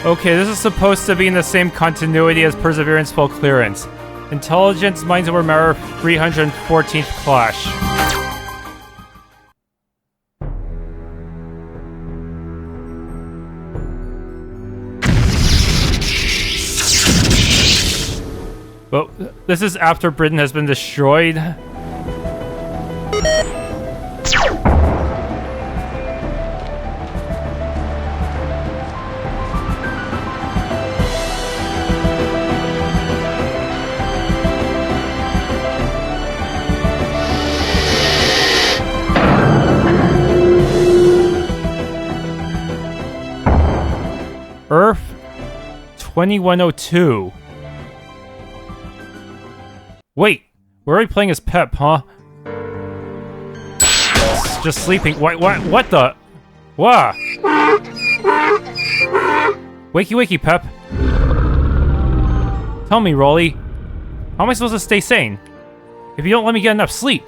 Okay, this is supposed to be in the same continuity as Perseverance Full Clearance. Intelligence Minds Over Matter 314th Clash. Well, this is after Britain has been destroyed. Earth 2102. Wait, we're already playing as Pep, huh? Just sleeping. What the? Wah! Wakey wakey, Pep. Tell me, Rolly, how am I supposed to stay sane if you don't let me get enough sleep?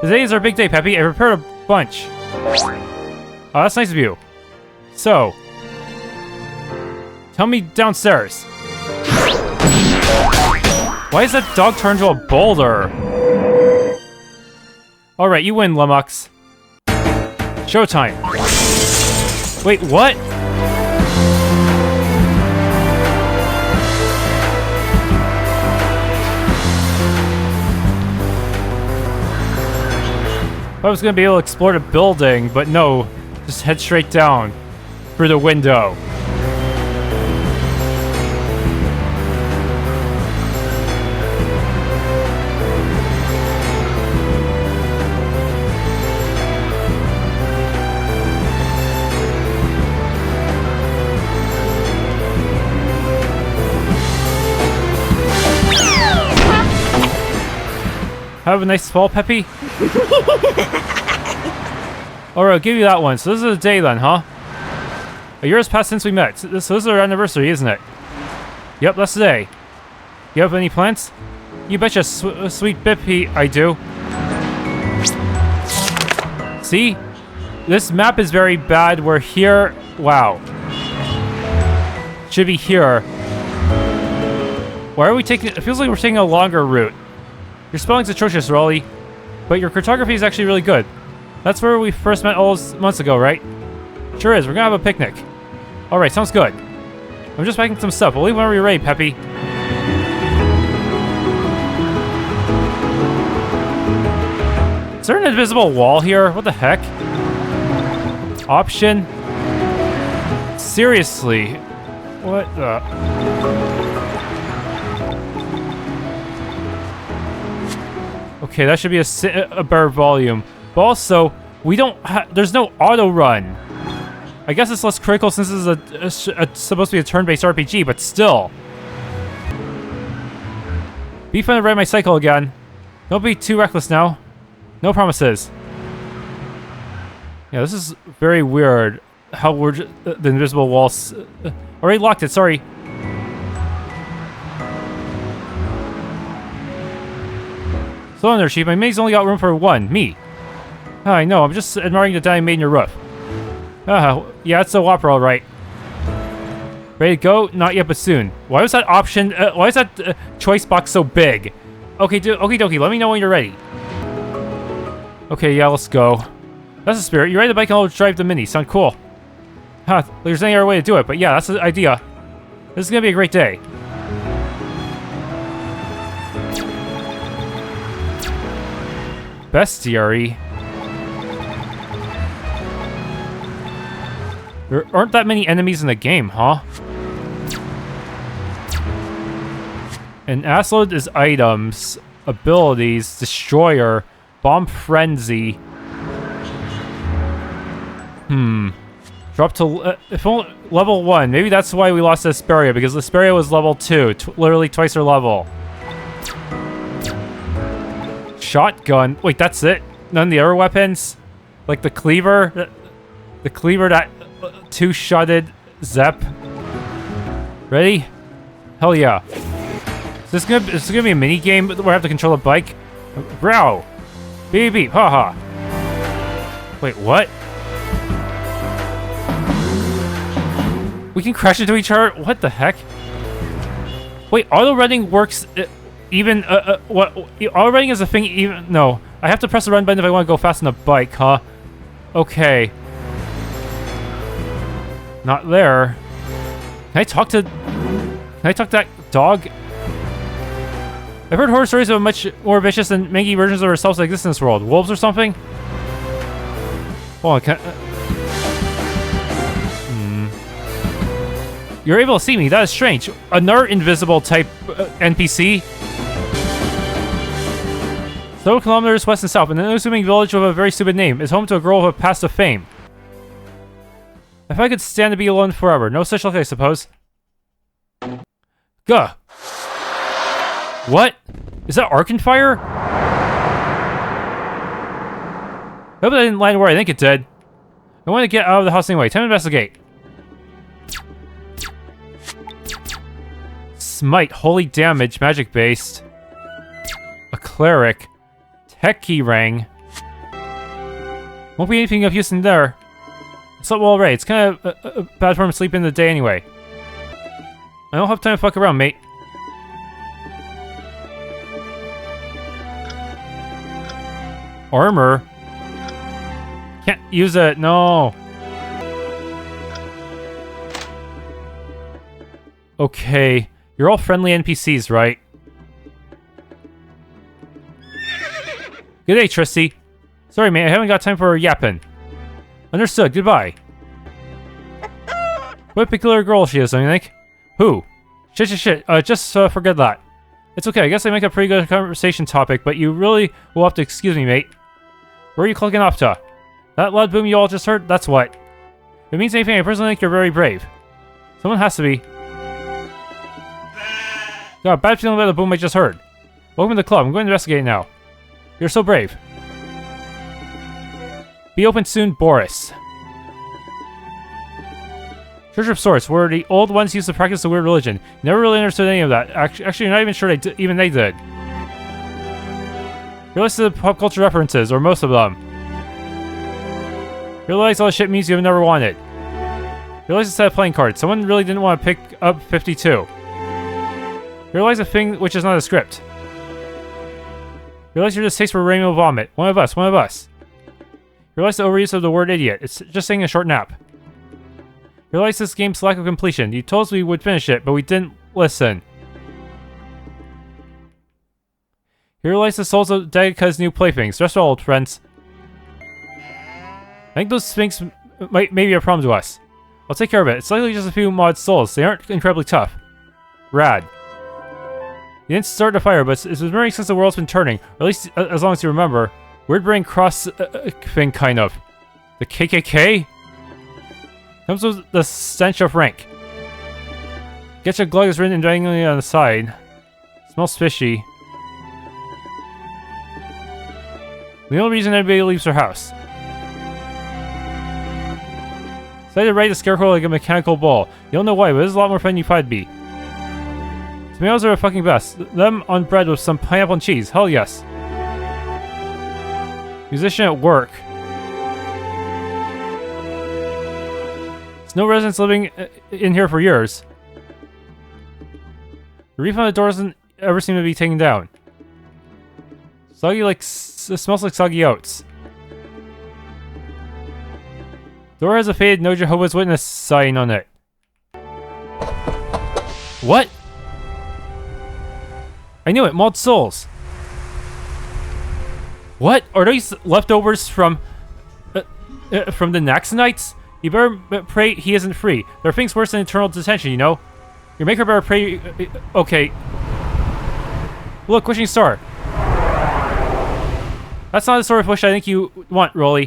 Today is our big day, Peppy. I prepared a bunch. Oh, that's nice of you. So, tell me downstairs. Why is that dog turned to a boulder? Alright, you win, Lumux. Showtime. Wait, what? I was gonna be able to explore the building, but no. Just head straight down. Through the window. Have a nice fall, Peppy? Alright, I'll give you that one. So this is a day then, huh? A year has passed since we met. So this is our anniversary, isn't it? Yep, that's today. You have any plans? You betcha, sweet Bippy, I do. See? This map is very bad. We're here. Wow. Should be here. Why are we taking... It feels like we're taking a longer route. Your spelling's atrocious, Rolly. But your cartography is actually really good. That's where we first met all those months ago, right? Sure is. We're gonna have a picnic. Alright, sounds good. I'm just packing some stuff. We'll leave whenever you're ready, Peppy. Is there an invisible wall here? What the heck? Option? Seriously? What the... Okay, that should be a better volume. But also, we don't there's no auto run. I guess it's less critical since this is supposed to be a turn-based RPG, but still. Be fun to ride my cycle again. Don't be too reckless now. No promises. Yeah, this is very weird. How we're the invisible walls already locked it. Sorry. Slow on there, Chief. My maid's only got room for one. Me. I know. I'm just admiring the diamond made in your roof. Yeah, it's a whopper, all right. Ready to go? Not yet, but soon. Why was that option? Why is that choice box so big? Okay, okie dokie. Let me know when you're ready. Okay, yeah, let's go. That's the spirit. You ride the bike and I'll drive the Mini. Sound cool? There's any other way to do it, but yeah, that's the idea. This is gonna be a great day. Bestiary. There aren't that many enemies in the game, huh? An assload is items, abilities, destroyer, bomb frenzy. Drop to if only level 1. Maybe that's why we lost Asperia, because Asperia was level 2, literally twice her level. Shotgun. Wait, that's it? None of the other weapons? Like the cleaver? The cleaver that two-shotted Zep. Ready? Hell yeah. Is this gonna be a mini game where I have to control a bike? Brow. Beep beep. Haha. Wait, what? We can crash into each other? What the heck? Wait, auto running works even, what? Auto running is a thing even, no. I have to press the run button if I want to go fast on a bike, huh? Okay. Not there. Can I talk to that dog? I've heard horror stories of much more vicious and mangy versions of ourselves that exist in this world. Wolves or something? Hold on, can You're able to see me. That is strange. Another invisible type NPC. Several kilometers west and south, an unassuming village with a very stupid name is home to a girl with a past of fame. If I could stand to be alone forever. No such luck, I suppose. Gah. What? Is that archonfire? I hope that didn't land where I think it did. I want to get out of the house anyway. Time to investigate. Smite, holy damage, magic based. A cleric. Tech key ring. Won't be anything of use in there. Slept well already. It's kind of bad for him to sleep in the day anyway. I don't have time to fuck around, mate. Armor? Can't use it, no. Okay. You're all friendly NPCs, right? Good day, Tristy. Sorry, mate, I haven't got time for yapping. Understood, goodbye. What a peculiar girl she is, don't you think? Who? Shit. Just forget that. It's okay, I guess I make a pretty good conversation topic, but you really will have to excuse me, mate. Where are you clicking off to? That loud boom you all just heard? That's what. If it means anything, I personally think you're very brave. Someone has to be. Got a bad feeling about the boom I just heard. Welcome to the club. I'm going to investigate now. You're so brave. Be open soon, Boris. Church of Sorts, where the old ones used to practice a weird religion. Never really understood any of that. Actually, you're not even sure even they did. Realize the pop culture references, or most of them. Realize all the shit means you've never wanted. Realize instead of playing cards, someone really didn't want to pick up 52. Realize a thing which is not a script. Realize your distaste for rainbow vomit. One of us. Realize the overuse of the word idiot. It's just saying a short nap. Realize this game's lack of completion. You told us we would finish it, but we didn't listen. You realize the souls of Dagaka's new playthings. Rest all, old friends. I think those things may be a problem to us. I'll take care of it. It's likely just a few mod souls. They aren't incredibly tough. Rad. You didn't start the fire, but it's been burning since the world's been turning. Or at least as long as you remember. Weird brain cross thing, kind of. The KKK? Comes with the stench of rank. Getcha glug is written diagonally on the side. Smells fishy. The only reason anybody leaves their house. Decided to ride the scarecrow like a mechanical ball. You don't know why, but this is a lot more fun than you thought it'd be. Tomatoes are the fucking best. Them on bread with some pineapple and cheese. Hell yes. Musician at work. There's no residents living in here for years. The reef on the door doesn't ever seem to be taken down. Soggy like... It smells like soggy oats. Door has a faded No Jehovah's Witness sign on it. What? I knew it, Maud Souls. What? Are these leftovers from the Naxonites? You better pray he isn't free. There are things worse than eternal detention, you know? Your maker better pray... Okay. Look, wishing star. That's not the sort of wish I think you want, Rolly.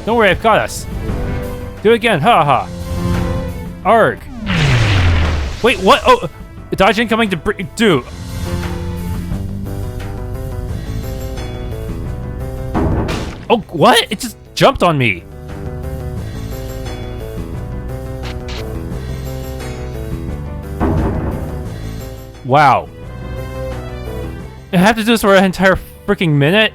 Don't worry, I've got us. Do it again, ha. Arg. Wait, what? Oh, dodge incoming debris. Dude. Oh, what? It just jumped on me. Wow. I have to do this for an entire freaking minute?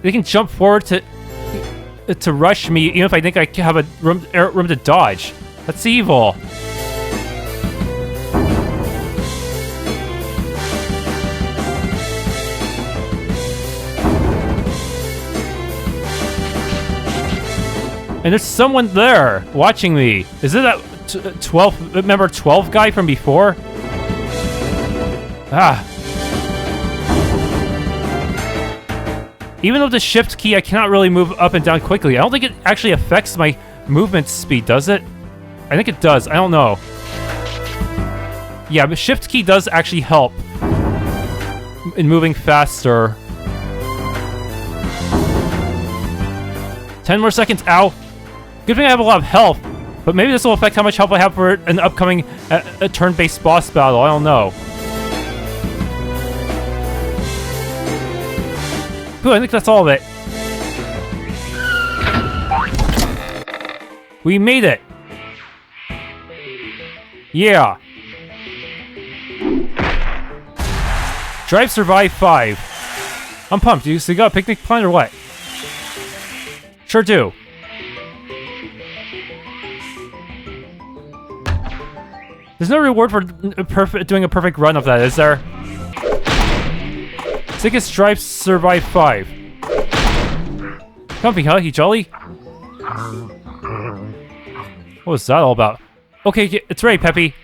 They can jump forward to rush me, even if I think I have a room to dodge. That's evil. And there's someone there watching me. Is it that 12? Remember 12 guy from before? Ah. Even with the shift key, I cannot really move up and down quickly. I don't think it actually affects my movement speed, does it? I think it does. I don't know. Yeah, but shift key does actually help in moving faster. 10 more seconds. Ow. Good thing I have a lot of health, but maybe this will affect how much health I have for an upcoming turn-based boss battle. I don't know. Ooh, I think that's all of it. We made it. Yeah. Drive Survive 5. I'm pumped. So you got a picnic plan or what? Sure do. There's no reward for doing a perfect run of that, is there? Sickest Drive Survive 5. Comfy, huh? You jolly? What was that all about? Okay, it's ready, Peppy.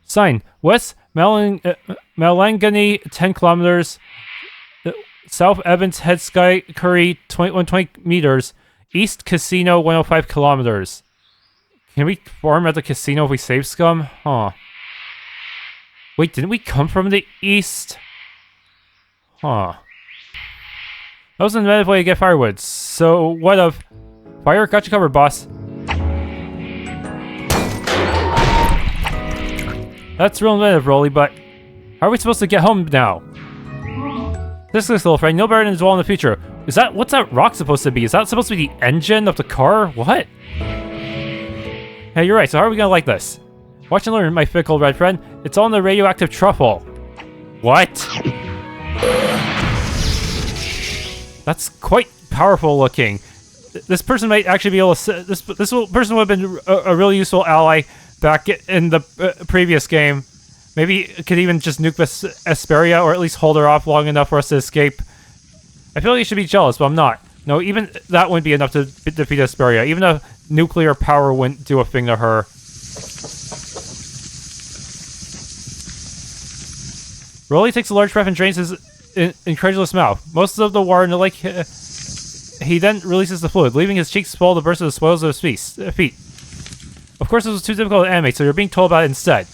Sign. West Mallanganee, 10 kilometers. South Evans, Head Sky, Curry, 120 meters. East Casino, 105 kilometers. Can we farm at the casino if we save scum? Huh. Wait, didn't we come from the east? Huh. That was an inventive way to get firewood. So, what of... Fire? Got you covered, boss. That's real inventive, Rolly, but... How are we supposed to get home now? This looks little friend. No better than dwell in the future. Is that... What's that rock supposed to be? Is that supposed to be the engine of the car? What? Hey, you're right. So how are we gonna like this? Watch and learn, my fickle red friend. It's all in the radioactive truffle. What? That's quite powerful looking. This person might actually be able to... This person would have been a really useful ally back in the previous game. Maybe it could even just nuke Asperia, or at least hold her off long enough for us to escape. I feel like you should be jealous, but I'm not. No, even that wouldn't be enough to defeat Asperia. Even a nuclear power wouldn't do a thing to her. Rolly takes a large breath and drains his incredulous mouth. Most of the water in the lake... he then releases the fluid, leaving his cheeks full of the burst of the spoils of his feet. Of course, this was too difficult to animate, so you're being told about it instead.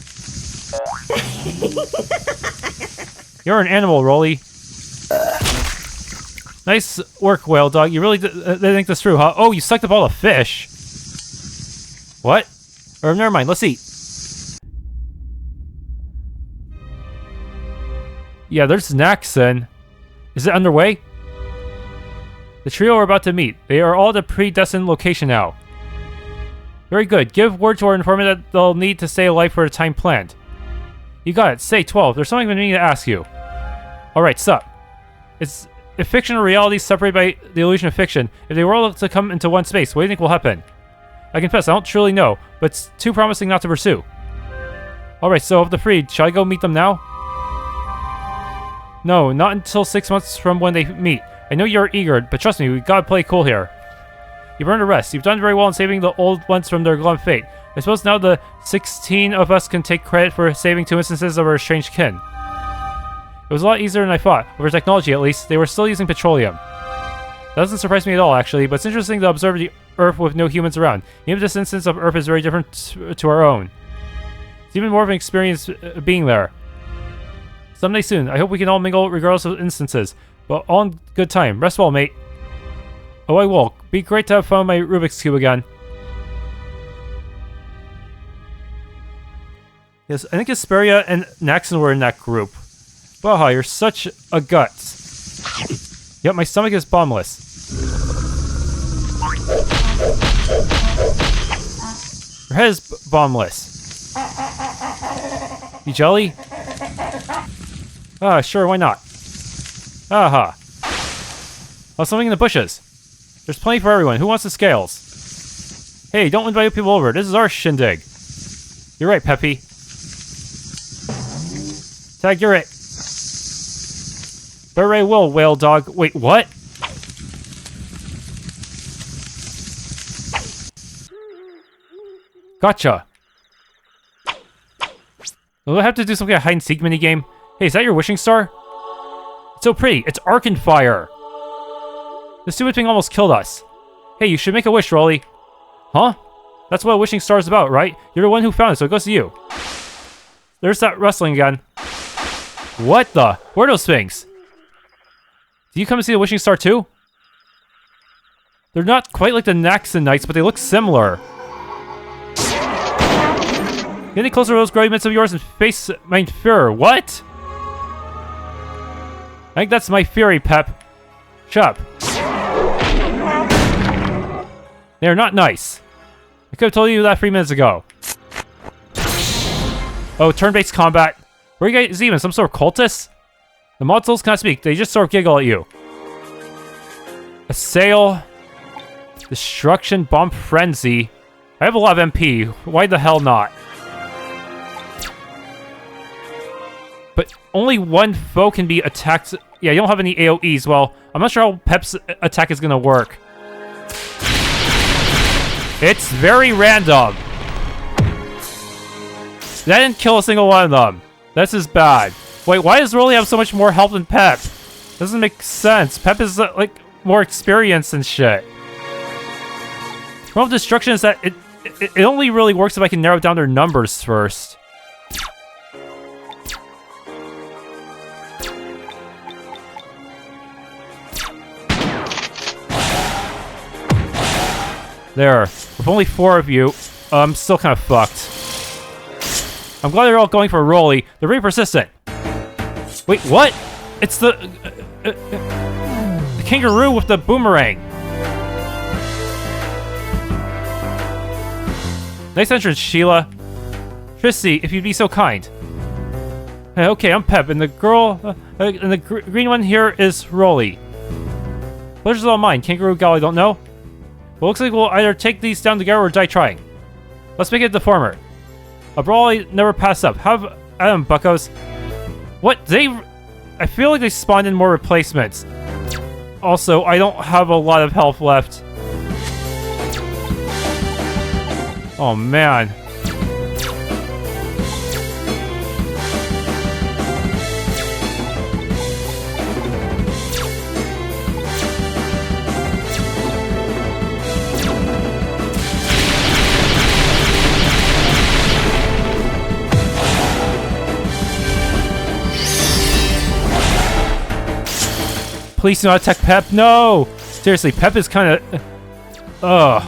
You're an animal, Rolly. Nice work, whale dog. You really did think this through, huh? Oh, you sucked up all the fish. What? Or never mind. Let's eat. Yeah, there's Naxon. Is it underway? The trio are about to meet. They are all at a predestined location now. Very good. Give word to our informant that they'll need to stay alive for the time planned. You got it. Say 12. There's something I need to ask you. Alright, sup. If fiction or reality is separated by the illusion of fiction, if they were all to come into one space, what do you think will happen? I confess, I don't truly know, but it's too promising not to pursue. Alright, so of the freed, shall I go meet them now? No, not until 6 months from when they meet. I know you're eager, but trust me, we gotta play cool here. You've earned a rest. You've done very well in saving the old ones from their glum fate. I suppose now the 16 of us can take credit for saving 2 instances of our strange kin. It was a lot easier than I thought. Over technology, at least, they were still using petroleum. That doesn't surprise me at all, actually, but it's interesting to observe the Earth with no humans around. Even this instance of Earth is very different to our own. It's even more of an experience being there. Someday soon, I hope we can all mingle regardless of instances, but all in good time. Rest well, mate. Oh, I will. Be great to have found my Rubik's Cube again. Yes, I think Asperia and Naxon were in that group. Baja, you're such a guts. Yep, my stomach is bombless. Your head is bombless. You jelly? Ah, sure, why not? Aha. Oh, something in the bushes. There's plenty for everyone. Who wants the scales? Hey, don't invite people over. This is our shindig. You're right, Peppy. Tag, you're it. Very well, whale dog. Wait, what? Gotcha. Will I have to do some kind of hide-and-seek minigame? Hey, is that your wishing star? It's so pretty. It's archonfire. The stupid thing almost killed us. Hey, you should make a wish, Rolly. Huh? That's what a wishing star is about, right? You're the one who found it, so it goes to you. There's that rustling again. What the? What are those things? Do you come to see the wishing star too? They're not quite like the Naxon Knights, but they look similar. Get any closer to those growing mitts of yours and face my fear. What? I think that's my fury, Pep. Shut up. They're not nice. I could have told you that 3 minutes ago. Oh, turn-based combat. Where are you guys even? Some sort of cultist? The modules can't speak. They just sort of giggle at you. Assail. Destruction. Bomb frenzy. I have a lot of MP. Why the hell not? But only one foe can be attacked. Yeah, you don't have any AoEs. Well, I'm not sure how Pep's attack is gonna work. It's very random. That didn't kill a single one of them. This is bad. Wait, why does Rolly have so much more health than Pep? Doesn't make sense. Pep is, like, more experienced and shit. The problem with destruction is that it only really works if I can narrow down their numbers first. There. With only 4 of you, I'm still kind of fucked. I'm glad they're all going for Rolly. They're very persistent. Wait, what? It's the kangaroo with the boomerang. Nice entrance, Sheila. Tristy, if you'd be so kind. Okay, I'm Pep, and the girl, and the green one here is Rolly. Pleasure's all mine. Kangaroo gal, I don't know. Well, looks like we'll either take these down together or die trying. Let's make it the former. A brawl I never pass up. Have at 'em, buckos. What? I feel like they spawned in more replacements. Also, I don't have a lot of health left. Oh, man. Please do not attack Pep. No! Seriously, Pep is kind of... Ugh.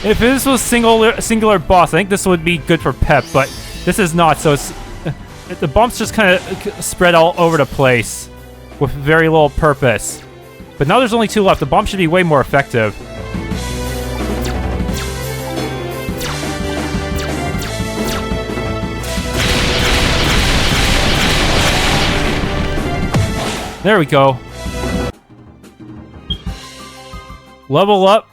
If this was singular boss, I think this would be good for Pep, but this is not, so it's... The bumps just kind of spread all over the place with very little purpose. But now there's only 2 left. The bomb should be way more effective. There we go. Level up.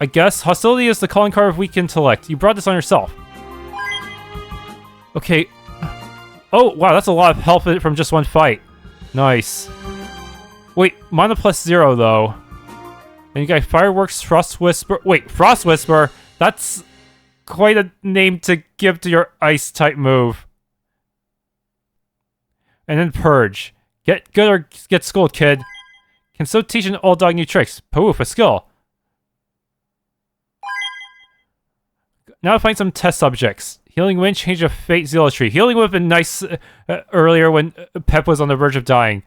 I guess. Hostility is the calling card of weak intellect. You brought this on yourself. Okay. Oh, wow, that's a lot of health from just one fight. Nice. Wait, mana +0 though. And you got Fireworks, Frost Whisper. Wait, Frost Whisper? That's quite a name to give to your ice type move. And then Purge. Get good or get schooled, kid. Can so teach an old dog new tricks. Poof, a skill. Now find some test subjects. Healing Wind, Change of Fate, Zealotry. Healing would have been nice earlier when Pep was on the verge of dying.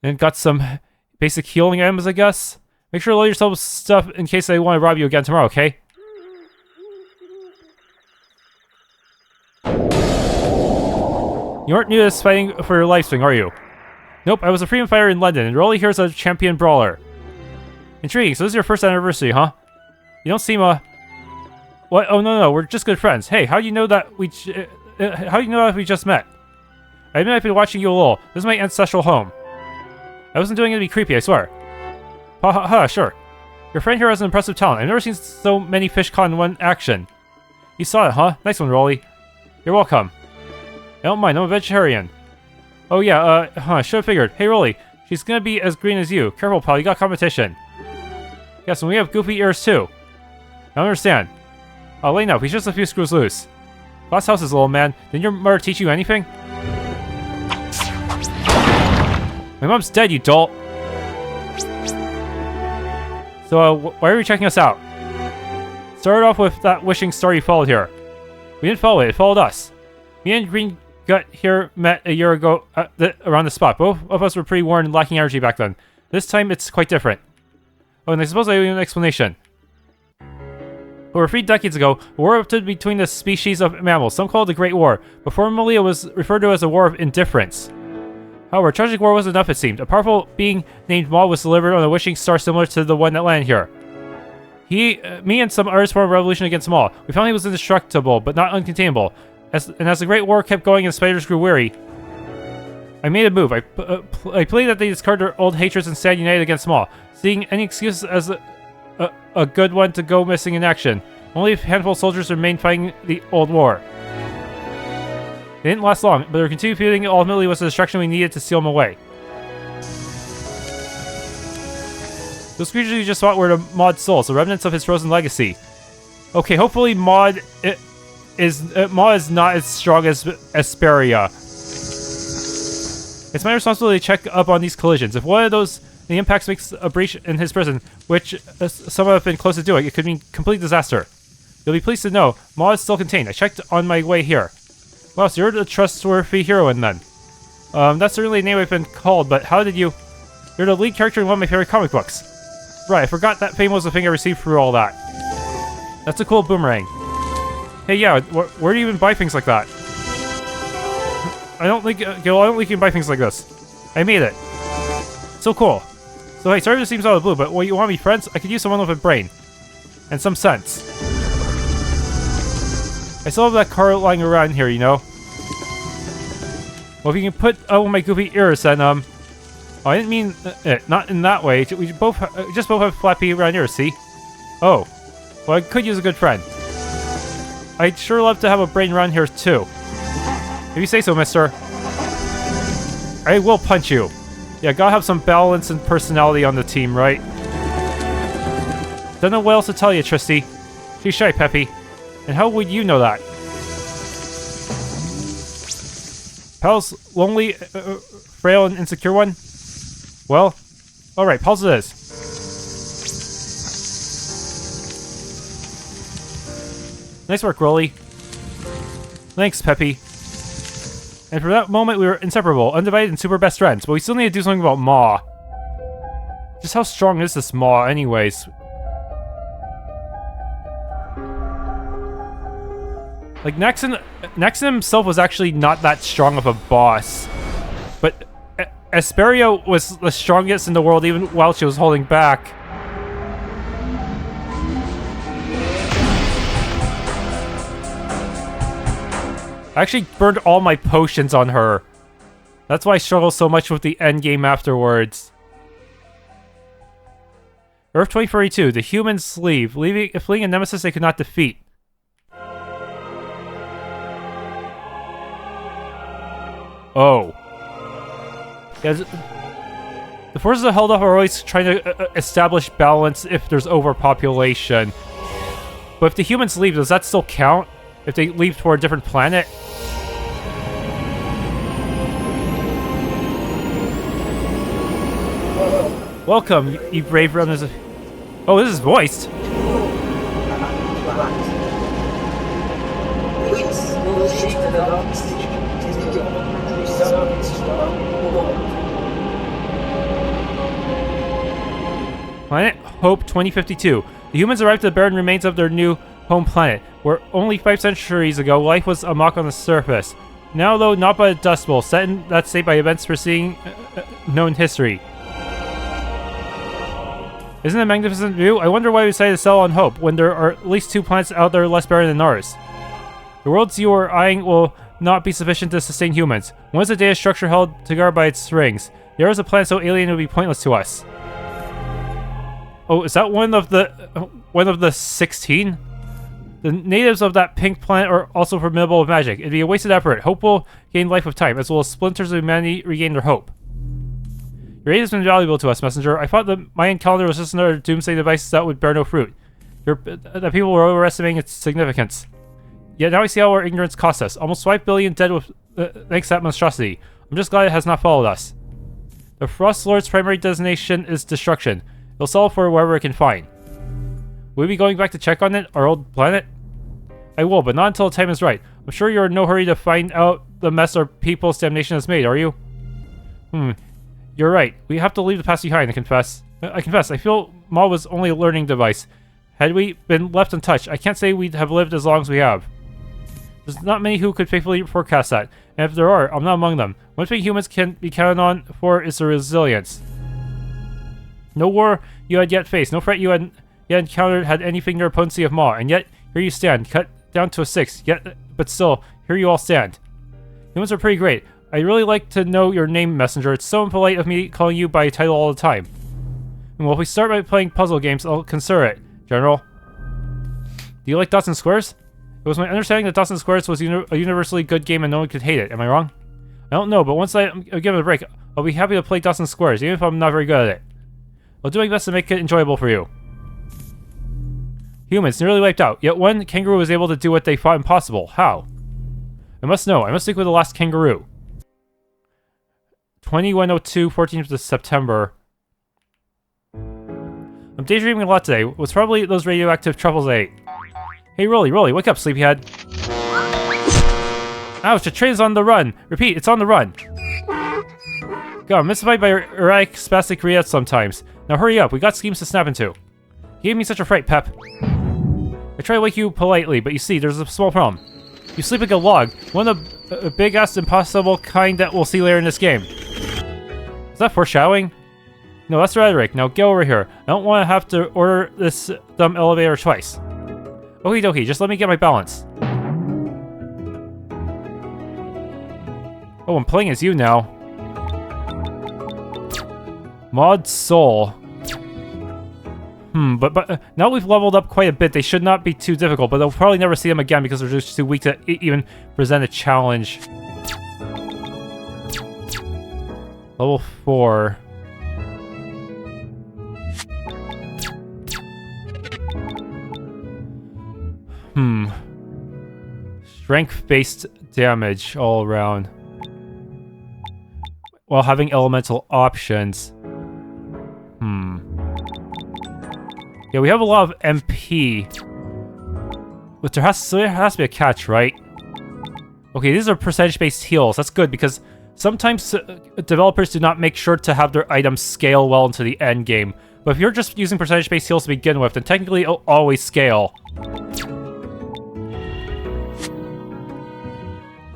And got some basic healing items, I guess. Make sure to load yourself with stuff in case they want to rob you again tomorrow, okay? You aren't new to this fighting for your life swing, are you? Nope, I was a freedom fighter in London, and Rolly here is a champion brawler. Intriguing. So this is your first anniversary, huh? You don't seem, What? Oh, no, we're just good friends. Hey, how do you know that we just met? I admit I've been watching you a little. This is my ancestral home. I wasn't doing it to be creepy, I swear. Sure. Your friend here has an impressive talent. I've never seen so many fish caught in one action. You saw it, huh? Nice one, Rolly. You're welcome. I don't mind, I'm a vegetarian. Oh yeah, I should've figured. Hey, Rolly, she's gonna be as green as you. Careful, pal, you got competition. Yes, and we have goofy ears, too. I don't understand. I'll lay up, he's just a few screws loose. Glass houses, little man. Didn't your mother teach you anything? My mom's dead, you dolt. So, why are you checking us out? Started off with that wishing star you followed here. We didn't follow it, it followed us. Me and Green Gut here met a year ago around the spot. Both of us were pretty worn and lacking energy back then. This time, it's quite different. Oh, and I suppose I owe you an explanation. Over 3 decades ago, a war erupted between the species of mammals. Some call it the Great War, but formerly it was referred to as a War of Indifference. However, a tragic war wasn't enough, it seemed. A powerful being named Maw was delivered on a wishing star similar to the one that landed here. Me and some others formed a revolution against Maw. We found he was indestructible, but not uncontainable. As the Great War kept going and spiders grew weary, I made a move. I pleaded that they discard their old hatreds and stand united against Maw, seeing any excuse as a good one to go missing in action. Only a handful of soldiers remained fighting the old war. They didn't last long, but their continued feeling ultimately was the destruction we needed to seal them away. Those creatures you just fought were the Maud's souls, the remnants of his frozen legacy. Okay, hopefully Maud is not as strong as Asperia. It's my responsibility to check up on these collisions. If one of the impacts makes a breach in his prison, which some have been close to doing, it could mean complete disaster. You'll be pleased to know, Maud is still contained. I checked on my way here. Well, so you're the trustworthy heroine then. That's certainly a name I've been called, but how did you... You're the lead character in one of my favorite comic books. Right, I forgot that fame was the thing I received through all that. That's a cool boomerang. Hey, yeah, where do you even buy things like that? I don't think you can buy things like this. I made it. So cool. So hey, sorry if this seems out of the blue, but what, you want to be friends? I could use someone with a brain. And some sense. I still have that car lying around here, you know? Well, if you can put out my goofy ears, then, oh, I didn't mean it. Not in that way. We just both have flappy around ears, see? Oh. Well, I could use a good friend. I'd sure love to have a brain around here, too. If you say so, mister. I will punch you. Yeah, gotta have some balance and personality on the team, right? Don't know what else to tell you, Tristy. She's shy, Peppy. And how would you know that? Pal's lonely, frail, and insecure one? Well, alright, Pal's it is. Nice work, Rolly. Thanks, Peppy. And for that moment, we were inseparable, undivided, and super best friends. But we still need to do something about Maw. Just how strong is this Maw, anyways? Like, Nexon himself was actually not that strong of a boss. But Asperia was the strongest in the world even while she was holding back. I actually burned all my potions on her. That's why I struggle so much with the endgame afterwards. Earth 2042, the human sleeve, fleeing a nemesis they could not defeat. Oh. Yeah, the forces that held up are always trying to establish balance if there's overpopulation. But if the humans leave, does that still count? If they leave toward a different planet? Welcome, you brave runners of... Oh, this is voiced. Planet Hope 2052. The humans arrived at the barren remains of their new home planet, where only 5 centuries ago life was amok on the surface. Now, though, not by a dust bowl, set in that state by events preceding known history. Isn't it a magnificent view? I wonder why we decided to settle on Hope when there are at least 2 planets out there less barren than ours. The worlds you are eyeing will not be sufficient to sustain humans. One is a data structure held together by its rings. The other is a planet so alien it would be pointless to us. Oh, is that one of the 16? The natives of that pink planet are also formidable with magic. It'd be a wasted effort. Hope will gain life with time, as well as splinters of humanity regain their hope. Your aid has been valuable to us, Messenger. I thought the Mayan calendar was just another doomsday device that would bear no fruit. The people were overestimating its significance. Yet now I see how our ignorance cost us. Almost 5 billion dead with thanks to that monstrosity. I'm just glad it has not followed us. The Frost Lord's primary designation is destruction. It'll settle for wherever it can find. Will we be going back to check on it, our old planet? I will, but not until the time is right. I'm sure you're in no hurry to find out the mess our people's damnation has made, are you? You're right. We have to leave the past behind, I confess. I feel Ma was only a learning device. Had we been left untouched, I can't say we'd have lived as long as we have. There's not many who could faithfully forecast that, and if there are, I'm not among them. One thing humans can be counted on for is their resilience. No war you had yet faced, no threat you had yet encountered had anything near potency of Ma, and yet here you stand, cut down to a 6, but still, here you all stand. Humans are pretty great. I'd really like to know your name, Messenger. It's so impolite of me calling you by a title all the time. Well, if we start by playing puzzle games, I'll consider it, General. Do you like Dots and Squares? It was my understanding that Dots and Squares was a universally good game and no one could hate it. Am I wrong? I don't know, but once I give it a break, I'll be happy to play Dots and Squares, even if I'm not very good at it. I'll do my best to make it enjoyable for you. Humans nearly wiped out, yet one kangaroo was able to do what they thought impossible. How? I must know. I must speak with the last kangaroo. 2102, 14th of September. I'm daydreaming a lot today. It was probably those radioactive truffles I ate. Hey, Rolly, wake up, sleepyhead. Ouch, the train is on the run. Repeat, it's on the run. God, I'm mystified by erratic, spastic reacts sometimes. Now hurry up, we got schemes to snap into. You gave me such a fright, Pep. I try to wake you politely, but you see, there's a small problem. You sleep like a log, one of the big-ass impossible kind that we'll see later in this game. Is that foreshadowing? No, that's rhetoric. Now get over here. I don't want to have to order this dumb elevator twice. Okie dokie, just let me get my balance. Oh, I'm playing as you now. Mod Soul. But now we've leveled up quite a bit, they should not be too difficult, but they'll probably never see them again because they're just too weak to even present a challenge. Level 4. Strength-based damage all around. While having elemental options. Yeah, we have a lot of MP. But there has to be a catch, right? Okay, these are percentage-based heals. That's good, because sometimes developers do not make sure to have their items scale well into the end game. But if you're just using percentage-based heals to begin with, then technically it'll always scale.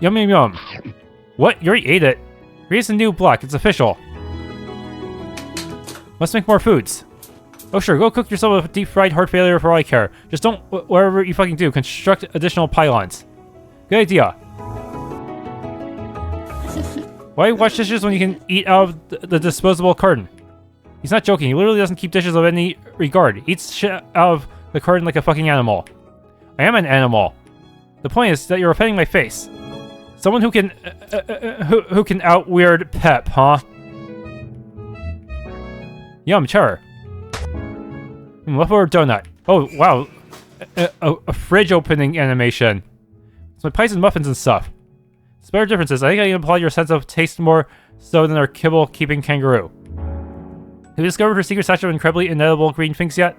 Yum yum yum. What? You already ate it. Here's a new block. It's official. Let's make more foods. Oh sure, go cook yourself a deep-fried heart failure for all I care. Just don't, whatever you fucking do, construct additional pylons. Good idea. Why wash dishes when you can eat out of the disposable carton? He's not joking, he literally doesn't keep dishes of any regard. He eats shit out of the carton like a fucking animal. I am an animal. The point is that you're offending my face. Someone who can, who can out-weird Pep, huh? Yum, cheddar. Leftover donut. Oh, wow. A fridge opening animation. It's my pies and muffins and stuff. Spare differences. I think I can apply your sense of taste more so than our kibble-keeping kangaroo. Have you discovered her secret stash of incredibly inedible green things yet?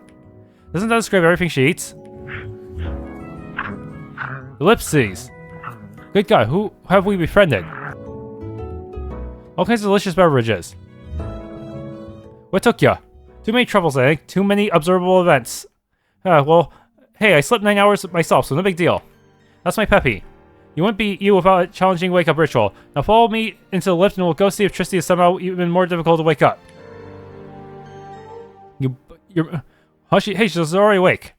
Doesn't that describe everything she eats? Ellipses. Good God, who have we befriended? All kinds of delicious beverages. What took ya? Too many troubles, I think. Too many observable events. Well, hey, I slept 9 hours myself, so no big deal. That's my Peppy. You wouldn't be you without a challenging wake-up ritual. Now follow me into the lift and we'll go see if Tristy is somehow even more difficult to wake up. you're... Hey, she's already awake.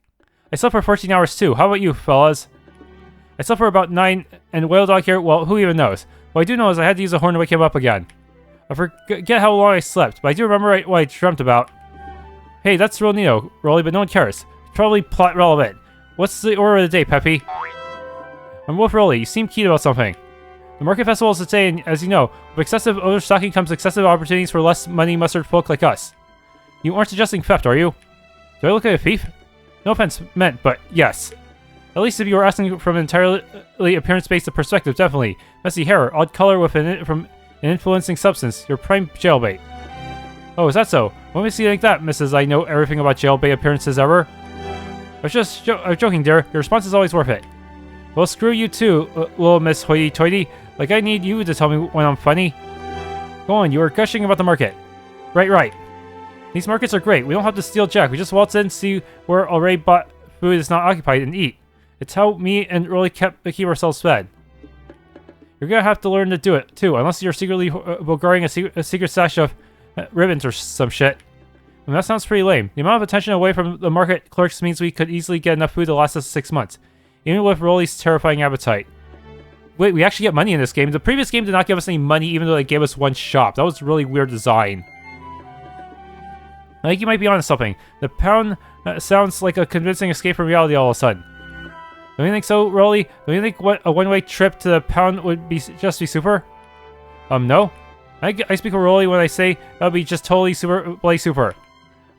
I slept for 14 hours too. How about you, fellas? I slept for about 9, and Whale Dog here, well, who even knows? What I do know is I had to use a horn to wake him up again. I forget how long I slept, but I do remember what I dreamt about. Hey, that's real neato, Rolly, but no one cares. It's probably plot relevant. What's the order of the day, Peppy? I'm Wolf Rolly. You seem keen about something. The market festival is today, and as you know, with excessive overstocking comes excessive opportunities for less money mustard folk like us. You aren't suggesting theft, are you? Do I look like a thief? No offense meant, but yes. At least if you were asking from an entirely appearance-based perspective, definitely. Messy hair, odd color with from an influencing substance. Your prime jailbait. Oh, is that so? What makes you think that, Mrs. I know everything about jailbait appearances ever? I was just joking, dear. Your response is always worth it. Well, screw you too, little Miss Hoity-Toity. Like, I need you to tell me when I'm funny. Go on, you were gushing about the market. Right. These markets are great. We don't have to steal jack. We just waltz in, see where already bought food is not occupied, and eat. It's how me and Rolly keep ourselves fed. You're gonna have to learn to do it, too, unless you're secretly guarding a secret stash of ribbons or some shit. And that sounds pretty lame. The amount of attention away from the market clerks means we could easily get enough food to last us 6 months. Even with Rolly's terrifying appetite. Wait, we actually get money in this game. The previous game did not give us any money even though they gave us one shop. That was really weird design. I think you might be onto something. The pound sounds like a convincing escape from reality all of a sudden. Don't you think so, Rolly? Don't you think a one-way trip to the pound would just be super? No. I speak of Rolly when I say that would be just totally super, bloody super.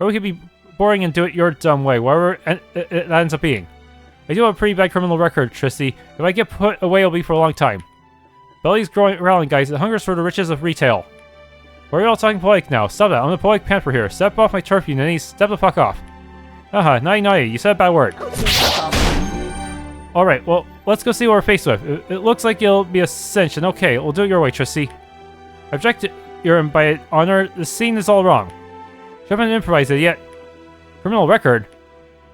Or we could be boring and do it your dumb way, whatever it ends up being. I do have a pretty bad criminal record, Tristy. If I get put away, it'll be for a long time. Belly's growling, guys. It hungers for the riches of retail. Why are you all talking polite now? Stop that. I'm the polite panther here. Step off my turf, you ninnies. Step the fuck off. Naughty. You said a bad word. Alright, well, let's go see what we're faced with. It looks like it'll be a cinch, and okay, we'll do it your way, Tristy. I object, your by honor. The scene is all wrong. You haven't improvised it yet. Criminal record?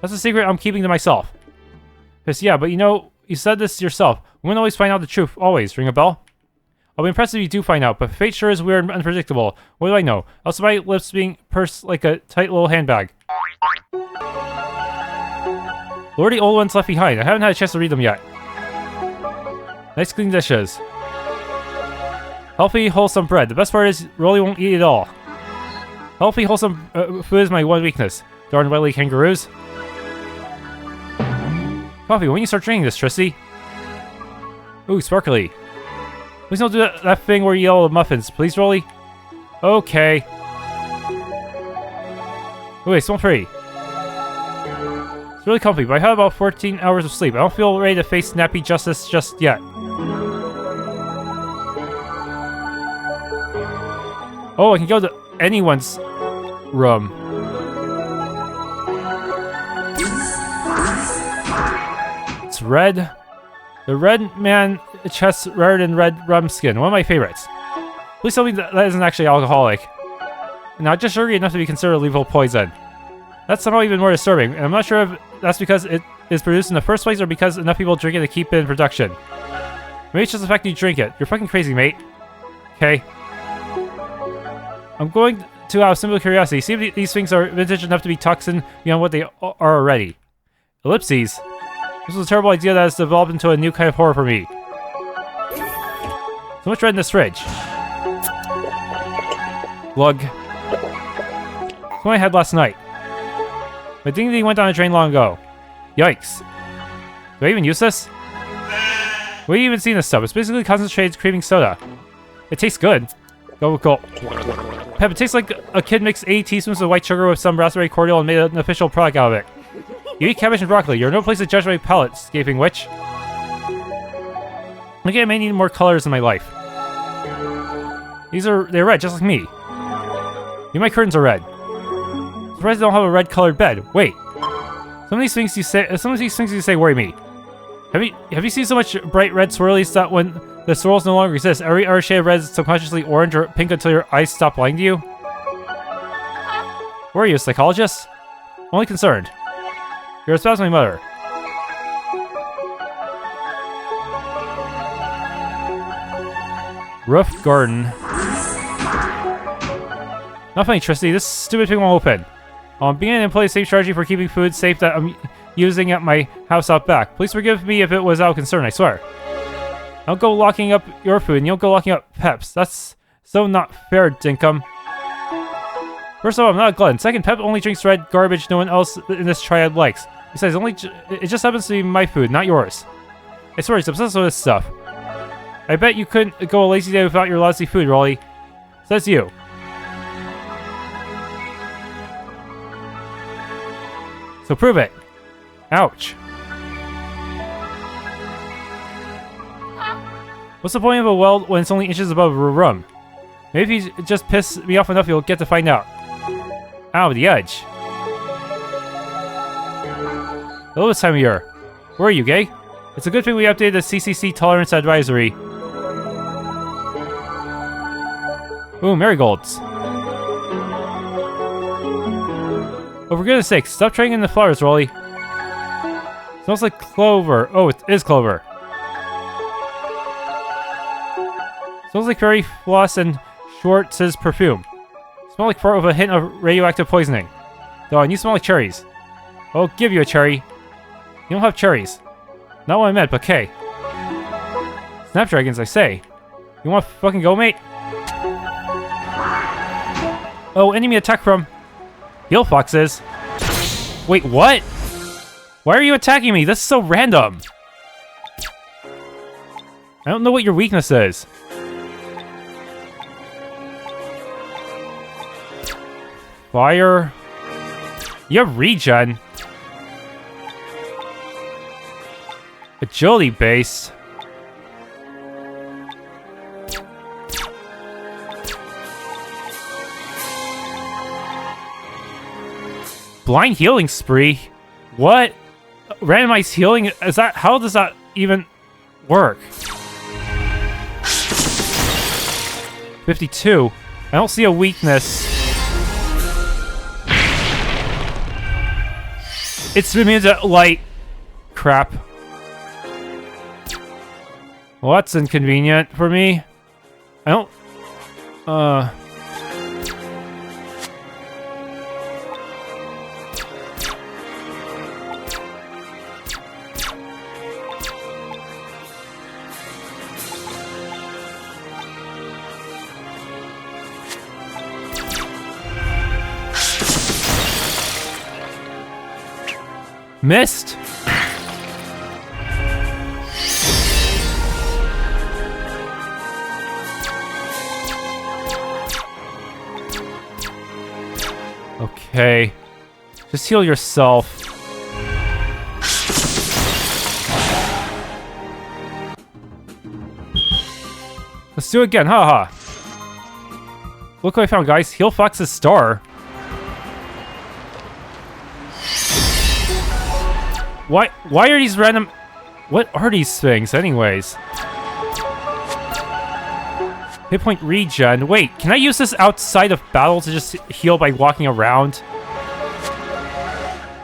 That's a secret I'm keeping to myself. Yeah, but you know, you said this yourself. We won't always find out the truth, always. Ring a bell? I'll be impressed if you do find out, but fate sure is weird and unpredictable. What do I know? Also, my lips being pursed like a tight little handbag. Lordy old ones left behind. I haven't had a chance to read them yet. Nice clean dishes. Healthy, wholesome bread. The best part is, Rolly won't eat it all. Healthy, wholesome food is my one weakness. Darn wily kangaroos. Coffee, when you start drinking this, Tristy? Ooh, sparkly. Please don't do that thing where you yell at muffins. Please, Rolly? Okay. Ooh, it smells pretty. It's really comfy, but I had about 14 hours of sleep. I don't feel ready to face snappy justice just yet. Oh, I can go to anyone's room. It's red. The red man chest rarer than red rum skin. One of my favorites. Please tell me that isn't actually alcoholic. Not just sugary enough to be considered lethal poison. That's somehow even more disturbing, and I'm not sure if that's because it is produced in the first place or because enough people drink it to keep it in production. Maybe it's just the fact you drink it. You're fucking crazy, mate. Okay. I'm going to out of simple curiosity, see if these things are vintage enough to be toxin beyond what they are already. Ellipses. This was a terrible idea that has developed into a new kind of horror for me. So much red in this fridge. Glug. That's what I had last night. My dignity went down a drain long ago. Yikes. Do I even use this? Where have you even seen this stuff? It's basically concentrated creaming soda. It tastes good. Go. Pep, it tastes like a kid mixed 80 teaspoons of white sugar with some raspberry cordial and made an official product out of it. You eat cabbage and broccoli. You're no place to judge my palate, escaping witch. Okay, I may need more colors in my life. They're red, just like me. My curtains are red. Surprised I don't have a red-colored bed. Wait. Some of these things you say worry me. Have you seen so much bright red swirlies that when the swirls no longer exist, every other shade of red is subconsciously orange or pink until your eyes stop lying to you? Where are you, a psychologist? Only concerned. You're as bad as my mother. Roof garden. Not funny, Tristy. This stupid thing won't open. Being in place safe strategy for keeping food safe that I'm using at my house out back. Please forgive me if it was out of concern, I swear. I'll go locking up your food and you'll go locking up Pep's. That's so not fair, Dinkum. First of all, I'm not a glutton. Second, Pep only drinks red garbage no one else in this triad likes. Besides, it just happens to be my food, not yours. I swear he's obsessed with this stuff. I bet you couldn't go a lazy day without your lousy food, Rolly. Says you. So prove it. Ouch. What's the point of a well when it's only inches above a room? Maybe if you just piss me off enough, you'll get to find out. Ow, the edge. Hello this time of year. Where are you, Gay? It's a good thing we updated the CCC Tolerance Advisory. Ooh, marigolds. Oh, for goodness sake, stop trading in the flowers, Rolly. Smells like clover. Oh, it is clover. Smells like fairy floss and Schwartz's perfume. Smell like fart with a hint of radioactive poisoning. Though, and you smell like cherries. I'll give you a cherry. You don't have cherries. Not what I meant, but okay. Snapdragons, I say. You wanna fucking go, mate? Oh, enemy attack from... Heal Foxes. Wait, what? Why are you attacking me? This is so random. I don't know what your weakness is. Fire. You have regen. Agility base. Blind healing spree? What? Randomized healing? Is that... How does that even work? 52. I don't see a weakness. It's immune to light. Crap. Well, that's inconvenient for me. I don't... Missed? Okay. Just heal yourself. Let's do it again, haha. Look what I found, guys. Heal Fox's star. Why are these random... What are these things, anyways? Hit point regen. Wait, can I use this outside of battle to just heal by walking around?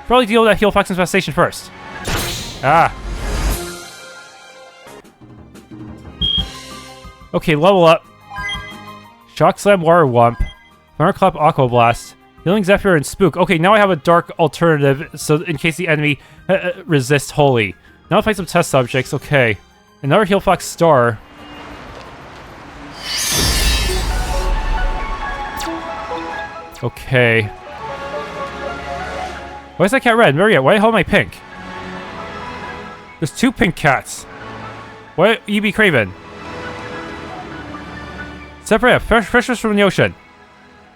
Probably deal with that heal Fox infestation first. Ah. Okay, level up. Shock Slam Water Wump. Thunderclap Aqua Blast. Healing Zephyr and Spook. Okay, now I have a dark alternative, so in case the enemy resists wholly. Now I'll fight some test subjects. Okay. Another Heal Fox Star. Okay. Why is that cat red? Why the hell am I pink? There's two pink cats. Why you be craven? Separate freshest from the ocean.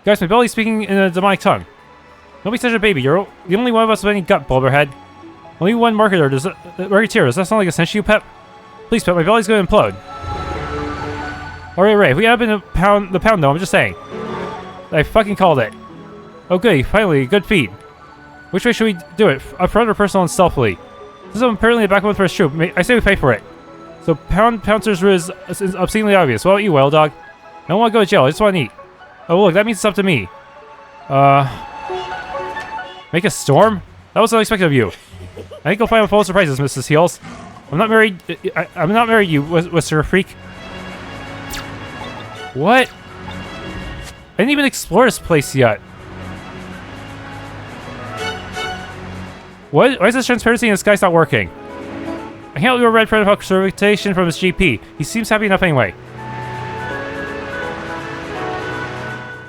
Guys, my belly's speaking in a demonic tongue. Don't be such a baby. You're the only one of us with any gut, Bulberhead. Only one marketer. Marketeer. Does that sound like a sense you, Pep? Please, Pep. My belly's going to implode. Alright, Ray. We have been the pound though. I'm just saying. I fucking called it. Okay, finally, good feed. Which way should we do it? Up front or personal and stealthily? This is apparently the backward for his troop. I say we pay for it. So Pouncer's route is obscenely obvious. What about you, Whale Dog? I don't want to go to jail. I just want to eat. Oh, look, that means it's up to me. Make a storm? That was unexpected of you. I think you'll find full of surprises, Mrs. Heels. I'm not married. I'm not married, you Mr. Freak. What? I didn't even explore this place yet. What? Why is this transparency in the sky not working? I can't leave a red print of certification from his GP. He seems happy enough anyway.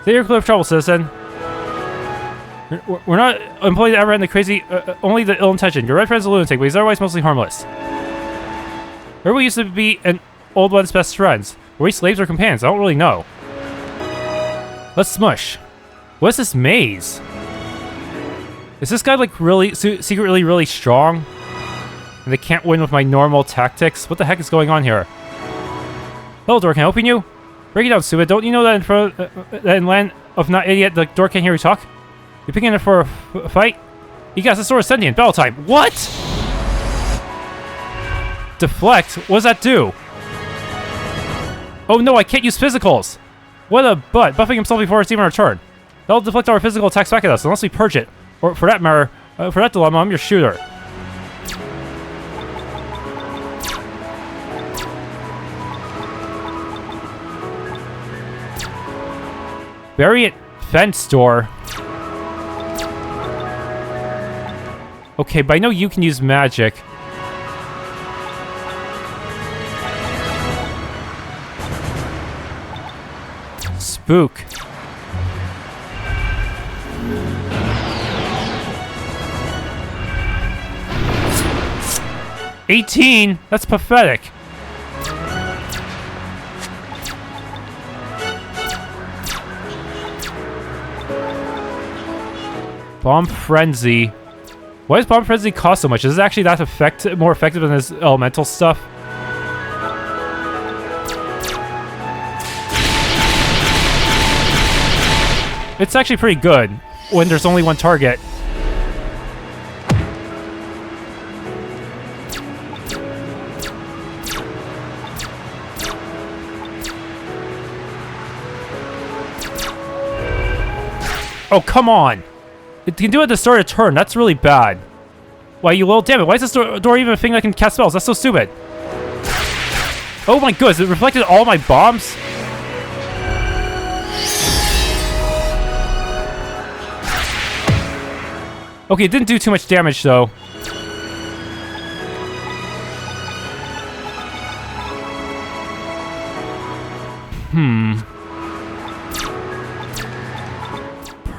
Stay your clear of trouble, citizen. We're not employed to ever end the crazy, only the ill-intentioned. Your red friend's a lunatic, but he's otherwise mostly harmless. Where we used to be an old one's best friends. Were we slaves or companions? I don't really know. Let's smush. What's this maze? Is this guy like really, secretly really strong? And they can't win with my normal tactics? What the heck is going on here? Hello, door, can I open you? Break it down, stupid. Don't you know that in front that in land of not idiot, the door can't hear you talk? You picking it for a fight? You got the sword sentient. Battle time. What? Deflect? What does that do? Oh no, I can't use physicals. What a butt. Buffing himself before receiving a return. That'll deflect our physical attacks back at us, unless we purge it. Or for that matter, for that dilemma, I'm your shooter. Variant fence door. Okay, but I know you can use magic. Spook. $18? That's pathetic. Bomb Frenzy. Why does Bomb Frenzy cost so much? Is it actually that more effective than his elemental stuff? It's actually pretty good when there's only one target. Oh, come on! It can do it at the start of turn. That's really bad. Why, you little... Damn it, why is this door even a thing that can cast spells? That's so stupid. Oh my goodness, it reflected all my bombs? Okay, it didn't do too much damage, though.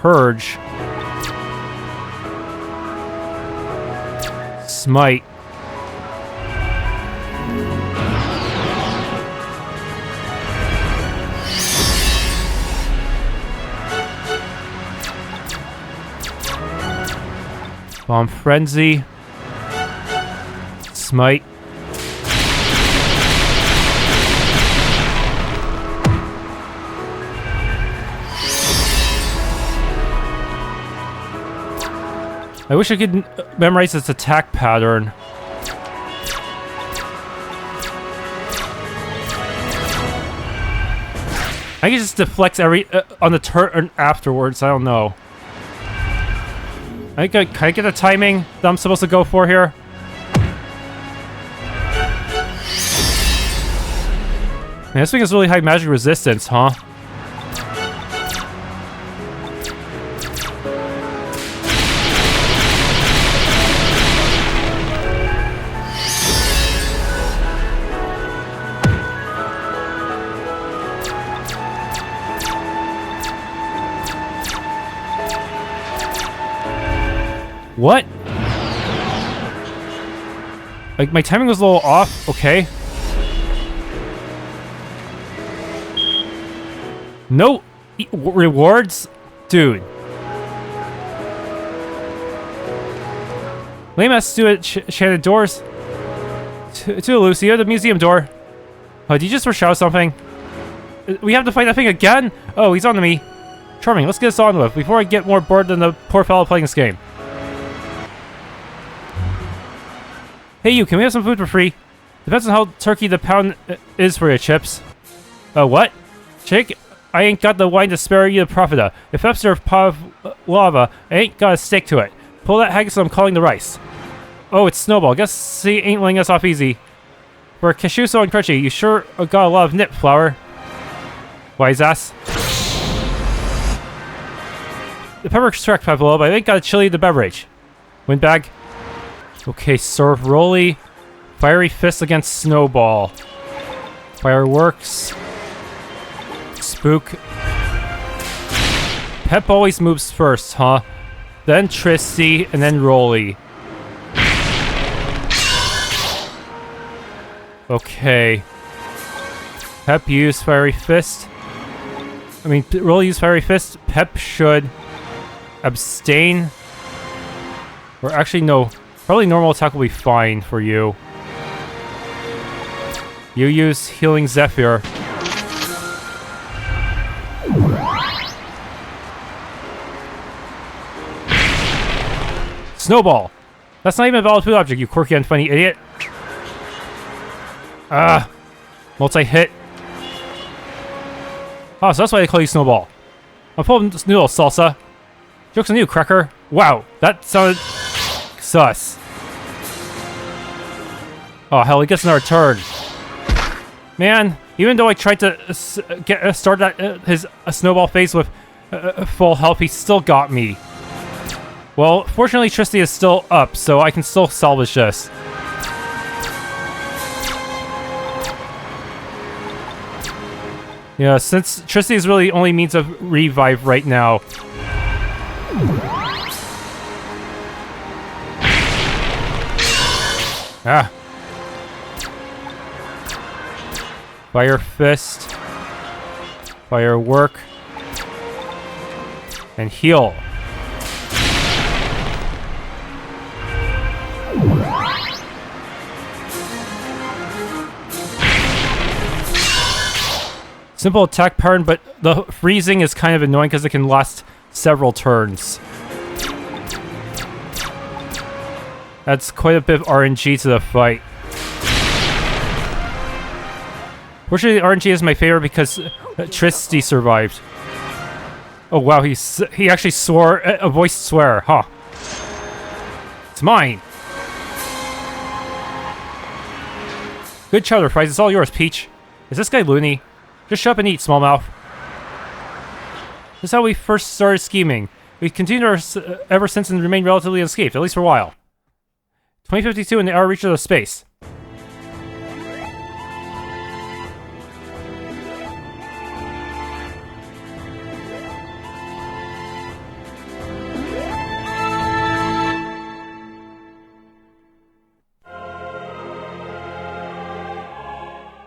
Purge. Smite. Bomb Frenzy. Smite. I wish I could memorize its attack pattern. I can just deflect every on the turn afterwards. I don't know. Can I get the timing that I'm supposed to go for here? Man, this thing has really high magic resistance, huh? What? Like, my timing was a little off. Okay. No rewards? Dude. Lame ass stupid Shannon doors. To Lucia, the museum door. Oh, did you just shout something? We have to fight that thing again? Oh, he's on to me. Charming, let's get this on with before I get more bored than the poor fellow playing this game. Hey you, can we have some food for free? Depends on how turkey the pound is for your chips. What? Chick? I ain't got the wine to spare you the profita. If that's your pot of lava, I ain't got a stick to it. Pull that haggis I'm calling the rice. Oh, it's Snowball. Guess he ain't letting us off easy. For a cashew so crunchy, you sure got a lot of nip, flour. Wise ass. The pepper extract pipe below, but I ain't got a chili the beverage. Windbag. Okay, Surf Rolly. Fiery Fist against Snowball. Fireworks. Spook. Pep always moves first, huh? Then Tristy, and then Rolly. Okay. Pep used Fiery Fist. I mean, Rolly used Fiery Fist. Pep should abstain. Or actually, no. Probably normal attack will be fine for you. You use Healing Zephyr. Snowball! That's not even a valid food object, you quirky and funny idiot. Multi-hit. Oh, so that's why they call you Snowball. I'm full of noodle salsa. Joke's on you, cracker. Wow, that sounded sus. Oh, hell, he gets another turn. Man, even though I tried to start that his Snowball phase with full health, he still got me. Well, fortunately, Tristy is still up, so I can still salvage this. Yeah, since Tristy is really only means of revive right now. Ah. Fire Fist. Firework. And heal. Simple attack pattern, but the freezing is kind of annoying because it can last several turns. That's quite a bit of RNG to the fight. Fortunately, RNG is my favorite because Tristy survived. Oh wow, he actually swore a voiced swear, huh? It's mine. Good chowder fries, it's all yours, Peach. Is this guy loony? Just shut up and eat, smallmouth. This is how we first started scheming. We've continued ever since and remained relatively unscathed, at least for a while. 2052 and the hour reaches of space.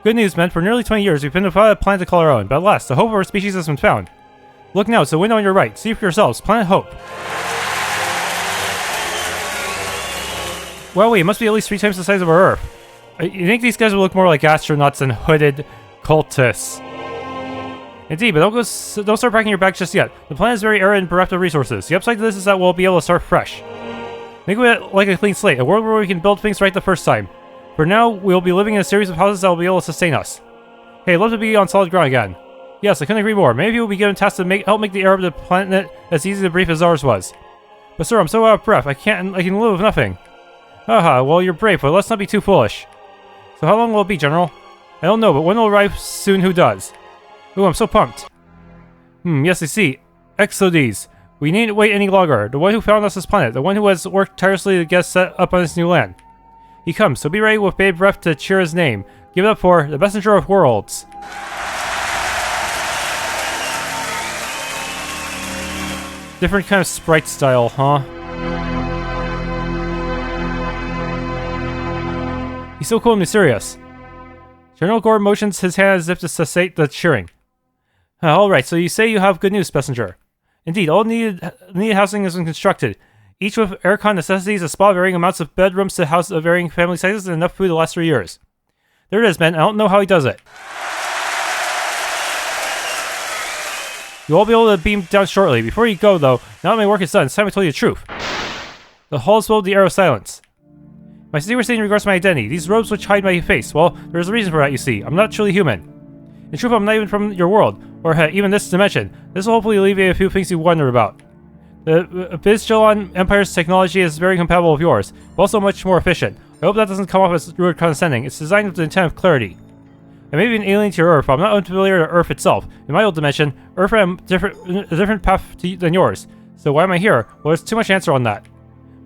Good news, men. For nearly 20 years, we've been without a planet to call our own, but at last, the hope of our species has been found. Look now, it's a window on your right. See for yourselves. Planet Hope. Well, wait, it must be at least 3 times the size of our Earth. You think these guys will look more like astronauts than hooded cultists? Indeed, but don't start packing your bags just yet. The planet is very arid and bereft of resources. The upside to this is that we'll be able to start fresh. Think of it like a clean slate, a world where we can build things right the first time. For now, we'll be living in a series of houses that will be able to sustain us. Hey, I'd love to be on solid ground again. Yes, I couldn't agree more. Many of you will be given tasks to help make the air of the planet as easy to breathe as ours was. But sir, I'm so out of breath, I can live with nothing. Haha, well you're brave, but let's not be too foolish. So how long will it be, General? I don't know, but one will arrive soon who does. Ooh, I'm so pumped. Yes, I see. Exodes. We needn't wait any longer. The one who found us this planet, the one who has worked tirelessly to get us set up on this new land. He comes, so be ready with bated breath to cheer his name. Give it up for the messenger of worlds. Different kind of sprite style, huh? He's so cool and mysterious. General Gore motions his hand as if to cessate the cheering. Alright, so you say you have good news, messenger. Indeed, all needed housing has been constructed. Each with aircon necessities, a spa, varying amounts of bedrooms to house of varying family sizes, and enough food to last 3 years. There it is, man. I don't know how he does it. You'll all be able to beam down shortly. Before you go, though, now that my work is done, it's time I told you the truth. The hall is filled with the air of silence. My secret state in regards to my identity. These robes which hide my face. Well, there's a reason for that, you see. I'm not truly human. In truth, I'm not even from your world, or even this dimension. This will hopefully alleviate a few things you wonder about. The Vizjalon Empire's technology is very compatible with yours, but also much more efficient. I hope that doesn't come off as rude condescending. It's designed with the intent of clarity. I may be an alien to your Earth, but I'm not unfamiliar to Earth itself. In my old dimension, Earth had a different path than yours. So why am I here? Well, there's too much answer on that.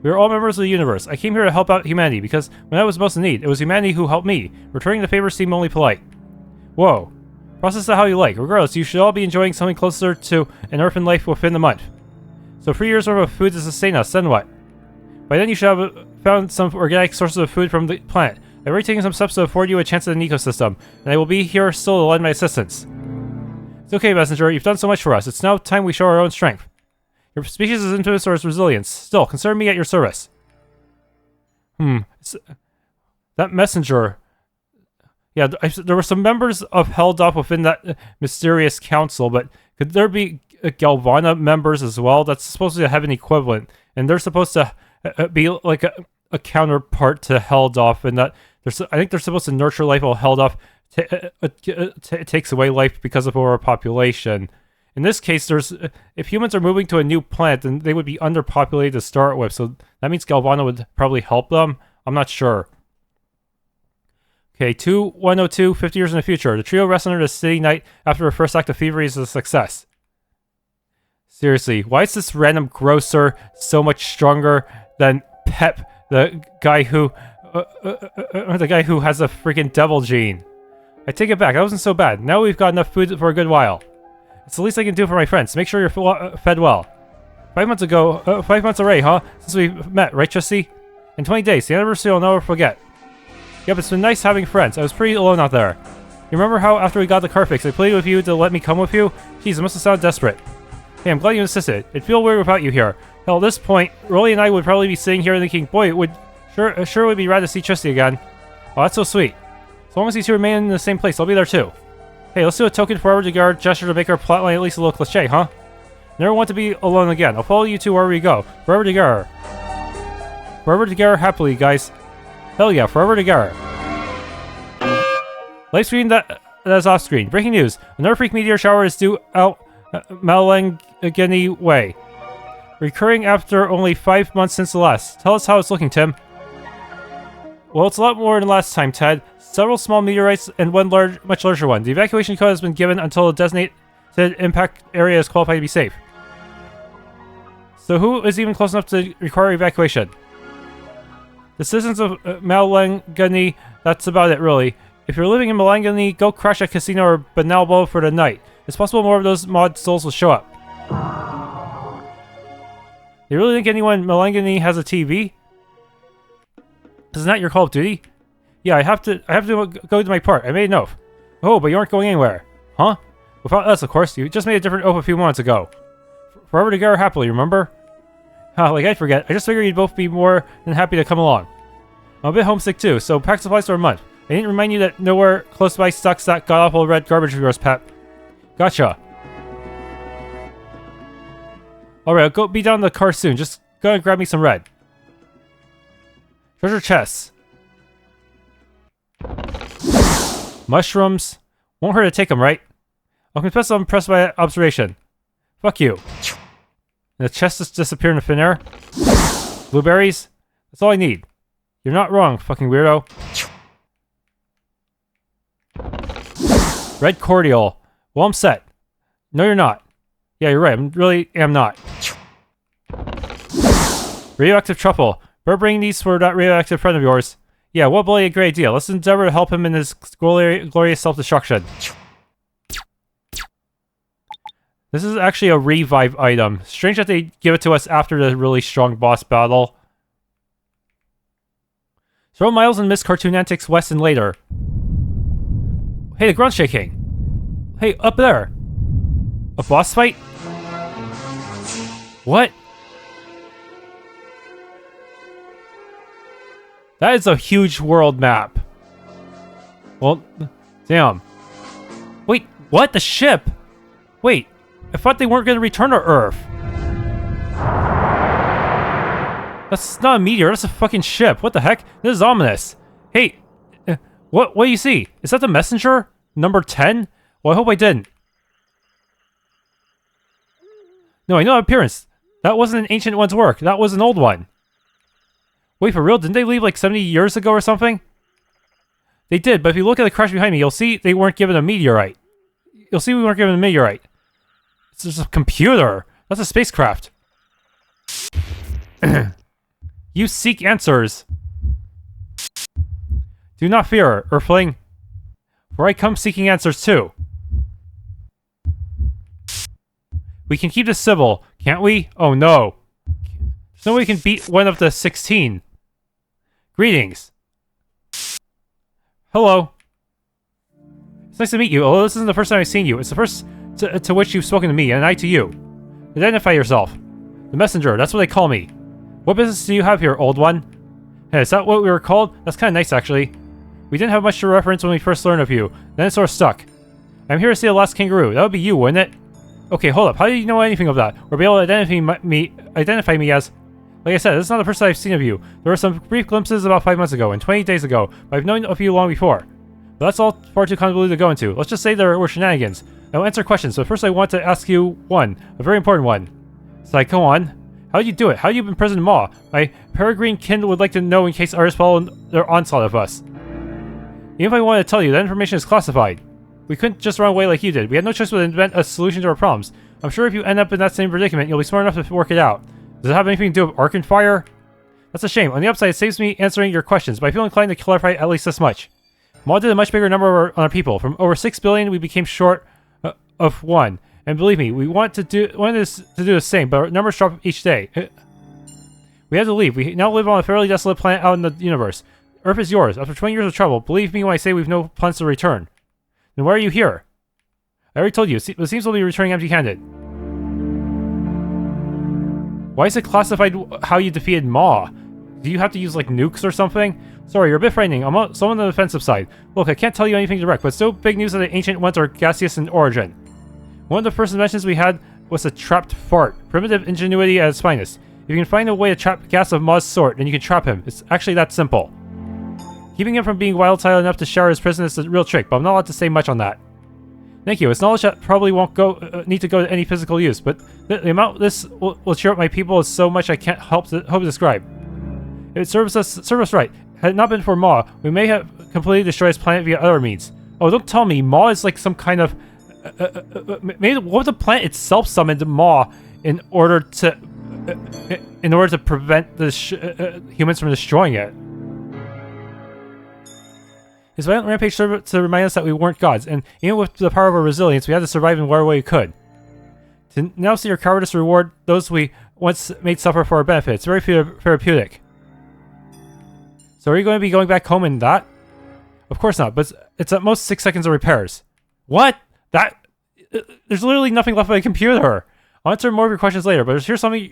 We are all members of the universe. I came here to help out humanity, because when I was most in need, it was humanity who helped me. Returning the favor seemed only polite. Whoa. Process it how you like. Regardless, you should all be enjoying something closer to an orphan life within the month. So 3 years worth of food to sustain us, then what? By then you should have found some organic sources of food from the planet. I've already taken some steps to afford you a chance at an ecosystem, and I will be here still to lend my assistance. It's okay, messenger. You've done so much for us. It's now time we show our own strength. Your species is infamous for its resilience. Still, consider me at your service. That messenger... Yeah, there were some members held up within that mysterious council, but could there be Galvana members as well? That's supposed to have an equivalent, and they're supposed to be like a counterpart to held off, and that I think they're supposed to nurture life while held off takes away life because of overpopulation. In this case, if humans are moving to a new planet, then they would be underpopulated to start with, so that means Galvana would probably help them? I'm not sure. Okay, 2102, 50 years in the future. The trio rests under the city night after the first act of thievery is a success. Seriously, why is this random grocer so much stronger than Pep, the guy who has a freaking devil gene? I take it back, that wasn't so bad. Now we've got enough food for a good while. It's the least I can do for my friends. Make sure you're fed well. 5 months ago, 5 months already, huh? Since we met, right, Tristy? In 20 days, the anniversary I'll never forget. Yep, it's been nice having friends. I was pretty alone out there. You remember how after we got the car fixed, I pleaded with you to let me come with you? Jeez, it must have sounded desperate. Hey, I'm glad you insisted. It'd feel weird without you here. Hell, at this point, Rolly and I would probably be sitting here thinking, boy, it would sure would be rad to see Tristy again. Oh, that's so sweet. As long as these two remain in the same place, I'll be there too. Hey, let's do a token forever to guard gesture to make our plotline at least a little cliche, huh? Never want to be alone again. I'll follow you two wherever you go. Forever together. Forever together happily, guys. Hell yeah, forever together. Live screen that is off screen. Breaking news. Another freak meteor shower is due out Mallanganee way. Recurring after only 5 months since the last. Tell us how it's looking, Tim. Well, it's a lot more than last time, Ted. Several small meteorites and one much larger one. The evacuation code has been given until the designated impact area is qualified to be safe. So who is even close enough to require evacuation? The citizens of Mallanganee, that's about it, really. If you're living in Mallanganee, go crash a casino or Bonalbo for the night. It's possible more of those mod souls will show up. You really think anyone in Mallanganee has a TV? Isn't that your Call of Duty? Yeah, I have to go to my part. I made an oath. Oh, but you aren't going anywhere. Huh? Without us, of course. You just made a different oath a few moments ago. Forever together happily, remember? Like I forget. I just figured you'd both be more than happy to come along. I'm a bit homesick too, so pack supplies for a month. I didn't remind you that nowhere close by stocks that god-awful red garbage of yours, Pep. Gotcha. Alright, I'll go be down in the car soon. Just go and grab me some red. Treasure chests. Mushrooms. Won't hurt to take them, right? I'll confess I'm impressed by that observation. Fuck you. And the chest just disappeared in thin air. Blueberries? That's all I need. You're not wrong, fucking weirdo. Red cordial. Well, I'm set. No, you're not. Yeah, you're right. I really am not. Radioactive truffle. We're bringing these for that radioactive friend of yours. Yeah, what bloody great idea. Let's endeavor to help him in his glorious self-destruction. This is actually a revive item. Strange that they give it to us after the really strong boss battle. Throw Miles and Miss Cartoon Antics west and later. Hey, the ground's shaking. Hey, up there. A boss fight? What? That is a huge world map. Well, damn. Wait, what? The ship? Wait, I thought they weren't going to return to Earth. That's not a meteor, that's a fucking ship. What the heck? This is ominous. Hey, what do you see? Is that the messenger? Number 10? Well, I hope I didn't. No, I know that appearance. That wasn't an ancient one's work. That was an old one. Wait, for real? Didn't they leave like 70 years ago or something? They did, but if you look at the crash behind me, you'll see they weren't given a meteorite. You'll see we weren't given a meteorite. It's just a computer. That's a spacecraft. You seek answers. Do not fear, Earthling. For I come seeking answers too. We can keep this civil, can't we? Oh no. There's no way we can beat one of the 16. Greetings. Hello. It's nice to meet you, although this isn't the first time I've seen you. It's the first to which you've spoken to me, and I to you. Identify yourself. The messenger, that's what they call me. What business do you have here, old one? Hey, is that what we were called? That's kind of nice, actually. We didn't have much to reference when we first learned of you. Then it sort of stuck. I'm here to see the last kangaroo. That would be you, wouldn't it? Okay, hold up. How do you know anything of that? Or be able to identify me as... Like I said, this is not the first I've seen of you. There were some brief glimpses about 5 months ago and 20 days ago, but I've known of you long before. But that's all far too convoluted to go into. Let's just say there were shenanigans. I'll answer questions, but first I want to ask you a very important one. So, go on. How did you do it? How did you imprison Maw? My peregrine kin would like to know in case others follow their onslaught of us. Even if I wanted to tell you, that information is classified. We couldn't just run away like you did. We had no choice but to invent a solution to our problems. I'm sure if you end up in that same predicament, you'll be smart enough to work it out. Does it have anything to do with archonfire? That's a shame. On the upside, it saves me answering your questions, but I feel inclined to clarify at least this much. Maw did a much bigger number on our people. From over 6 billion, we became short of 1. And believe me, we wanted to do the same, but our numbers drop each day. We had to leave. We now live on a fairly desolate planet out in the universe. Earth is yours. After 20 years of trouble, believe me when I say we've no plans to return. Then why are you here? I already told you, it seems we'll be returning empty-handed. Why is it classified how you defeated Maw? Do you have to use, like, nukes or something? Sorry, you're a bit frightening. I'm so on the defensive side. Look, I can't tell you anything direct, but still big news that the ancient ones are gaseous in origin. One of the first inventions we had was a trapped fart. Primitive ingenuity at its finest. If you can find a way to trap gas of Maw's sort, then you can trap him. It's actually that simple. Keeping him from being wild-tiled enough to shower his prison is a real trick, but I'm not allowed to say much on that. Thank you. It's knowledge that probably won't need to go to any physical use, but the amount this will cheer up my people is so much I can't hope to describe. If it serves us right. Had it not been for Maw, we may have completely destroyed his planet via other means. Oh, don't tell me. Maw is like some kind of... maybe what if the planet itself summoned Maw in order to prevent the humans from destroying it? His violent rampage served to remind us that we weren't gods, and even with the power of our resilience, we had to survive in whatever way we could. To now see our cowardice reward those we once made suffer for our benefit, it's very therapeutic. So are you going to be going back home in that? Of course not, but it's at most 6 seconds of repairs. What? There's literally nothing left on my computer. I'll answer more of your questions later, but here's something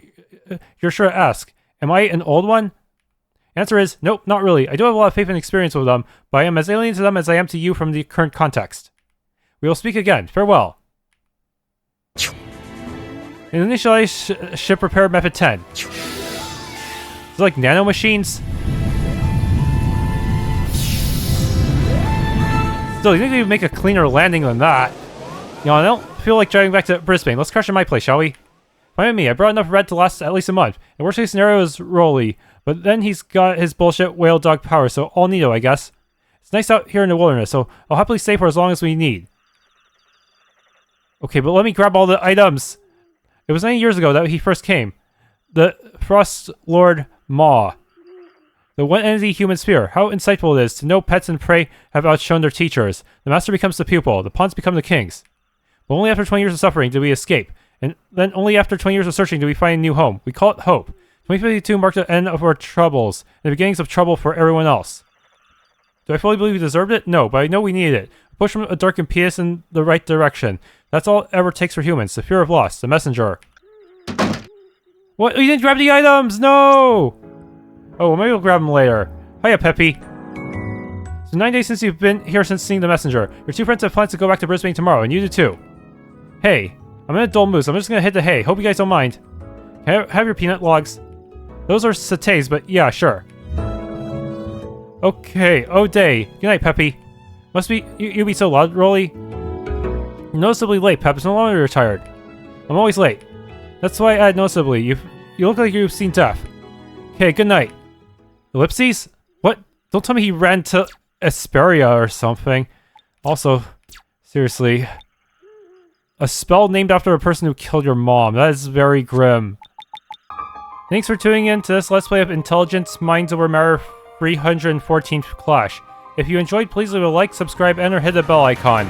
you're sure to ask. Am I an old one? Answer is, nope, not really. I do have a lot of faith and experience with them, but I am as alien to them as I am to you from the current context. We will speak again. Farewell. Initialize ship repair method 10. Is it like nano machines? Still, you think we would make a cleaner landing than that? You know, I don't feel like driving back to Brisbane. Let's crash in my place, shall we? Fine with me. I brought enough red to last at least a month. The worst case scenario is Rolly, but then he's got his bullshit whale dog power, so all neato, I guess. It's nice out here in the wilderness, so I'll happily stay for as long as we need. Okay, but let me grab all the items. It was 9 years ago that he first came. The Frost Lord Maw. The one entity human sphere. How insightful it is to know pets and prey have outshone their teachers. The master becomes the pupil. The pawns become the kings. But only after 20 years of suffering did we escape. And then only after 20 years of searching do we find a new home. We call it hope. 2052 marked the end of our troubles, and the beginnings of trouble for everyone else. Do I fully believe we deserved it? No, but I know we needed it. A push from a dark impetus in the right direction. That's all it ever takes for humans. The fear of loss. The messenger. What? You didn't grab the items! No! Oh, well, maybe we'll grab them later. Hiya, Peppy. So 9 days since you've been here since seeing the messenger. Your two friends have plans to go back to Brisbane tomorrow, and you do too. Hey, I'm in a dull mood, so I'm just gonna hit the hay. Hope you guys don't mind. Can I have your peanut logs? Those are satays, but yeah, sure. Okay, O'Day. Good night, Peppy. Must be you be so loud, Rolly. You're noticeably late, Pep. It's no longer retired. I'm always late. That's why I add noticeably. You look like you've seen death. Okay, good night. Ellipses? What? Don't tell me he ran to Asperia or something. Also, seriously. A spell named after a person who killed your mom. That is very grim. Thanks for tuning in to this Let's Play of Intelligence Minds Over Matter 314th Clash. If you enjoyed, please leave a like, subscribe, and or hit the bell icon.